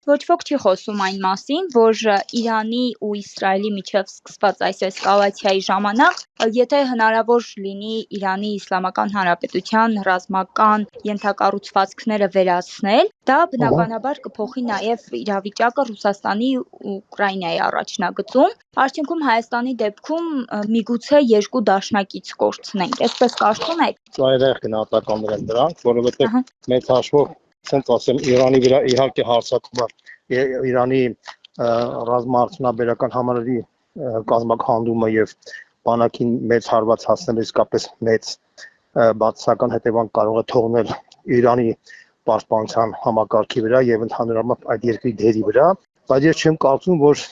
Ոչ ոք չի խոսում այն մասին, որ Իրանի ու Իսրայելի միջև սկսված այս էսկալացիայի ժամանակ, եթե հնարավոր լինի Իրանի Իսլամական Հանրապետության ռազմական ենթակառուցվածքները վերացնել, դա բնականաբար կփոխի նաև իրավիճակը Ռուսաստանի ու Ուկրաինայի առաջնագծում։ Արդյունքում Հայաստանի դեպքում միգուցե երկու դաշնակից կորցնենք, այսպես կարծում եք։ Ծայրահեղ գնահատականներ են դրանք, որովհետև մեծ հաշվով ասենք ասեմ Իրանի վրա իհարկե հարձակումը Իրանի ռազմաարդյունաբերական համալիրի կազմակերպումը եւ բանակին մեծ հարված հասնել իսկապես մեծ բացասական հետևանք կարող է թողնել Իրանի պաշտպանության համակարգի վրա եւ ընդհանրապես այդ երկրի դերի վրա, բայց ես չեմ կարծում, որ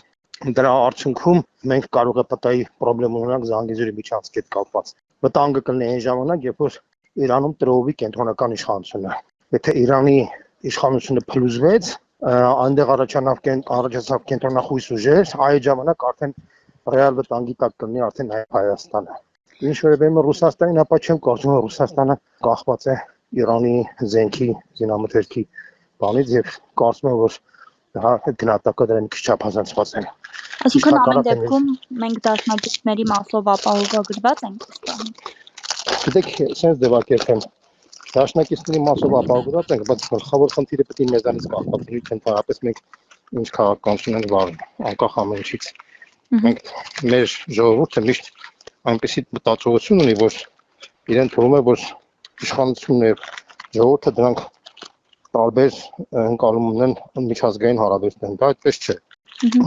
դրա արդյունքում մենք կարող է պատահի խնդրեմ ունենանք Զանգեզուրի միջանցքի հետ կապված։ Վտանգը կլինի այն ժամանակ, երբ որ Իրանում տրոհվի կենտրոնական իշխանությունը։ Եթե Իրանի իշխանությունը փլուզվեց, այնտեղ առաջացավ կենտրոնախույս ուժեր, այդ ժամանակ արդեն ռեալ վտանգի տակ կլինի արդեն Հայաստանը։ Ինչ վերաբերում է Ռուսաստանին, ապա չեմ կարծում, որ Ռուսաստանը կախված է Իրանի զենքի զինամթերքի բանից եւ կարծում եմ, որ դա գնահատականները մի քիչ չափազանցված են։ Այսինքն ամեն դեպքում մենք դաշնակիցների մասով ապահովագրված ենք ստանում։ Գիտեք, sense ձևակերպեմ դաշնակիցների մասով ապահովված ենք, բայց գլխավոր խնդիրը պետք է մեզանից կախված լինի, թե ընդհանրապես մենք ինչ քաղաքականություն ենք վարում, անկախ ամեն ինչից։ Մենք մեր ժողովուրդը միշտ այնպեսի մտածողություն ունի, որ իրեն թվում է, որ իշխանությունն եւ ժողովուրդը դրանք տարբեր ընկալում ունեն միջազգային հարաբերություններում, դա այդպես չէ։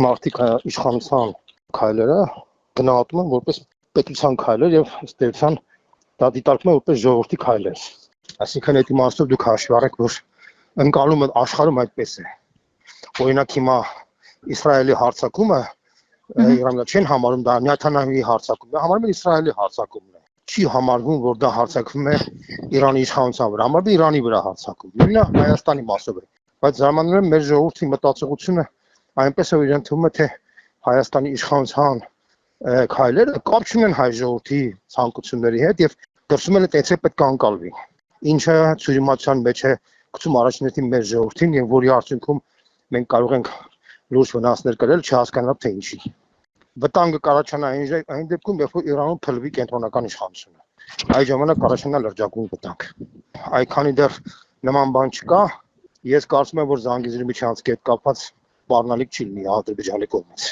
Մարդիկ իշխանության քայլերը գնահատում են որպես պետության քայլեր եւ ըստ էության դա դիտարկվում է որպես ժողովրդի քայլեր։ Այսինքն այդ իմաստով դուք հաշվի առեք, որ ընկալումը աշխարհում այդպես է։ Օրինակ հիմա Իսրայելի հարձակումը Իրանը չեն համարում դա Նեթանյահուի հարձակումն է, համարում են Իսրայելի հարձակումն է։ Չի համարվում, որ դա հարձակվում է Իրանի իշխանության վրա, համարվում է Իրանի վրա հարձակում։ Նույնը Հայաստանի մասով է։ Բայց ժամանակներում մեր ժողովրդի մտածողությունը այնպես է, որ իրեն թվում է, թե Հայաստանի իշխանության քայլերը կապ չունեն հայ ժողովրդի ցանկությունների հետ եւ դրսում էլ այդպես պետք է անկալվի։ Ինչը ծյուրիմացիան մեջ է գցում առաջնորդի մեր ժողովրդին եւ որի արդյունքում մենք կարող ենք լուրջ վնասներ կրել, չհասկանալով թե ինչի։ Վտանգը կառաջանա այն դեպքում, երբ որ Իրանում փլվի կենտրոնական իշխանությունը։ Այդ ժամանակ կառաջանա լրջագույն վտանգ։ Այքանի դեռ նման բան չկա, ես կարծում եմ, որ Զանգեզուրի միջանցքի հետ կապված սպառնալիք չի լինի Ադրբեջանի կողմից։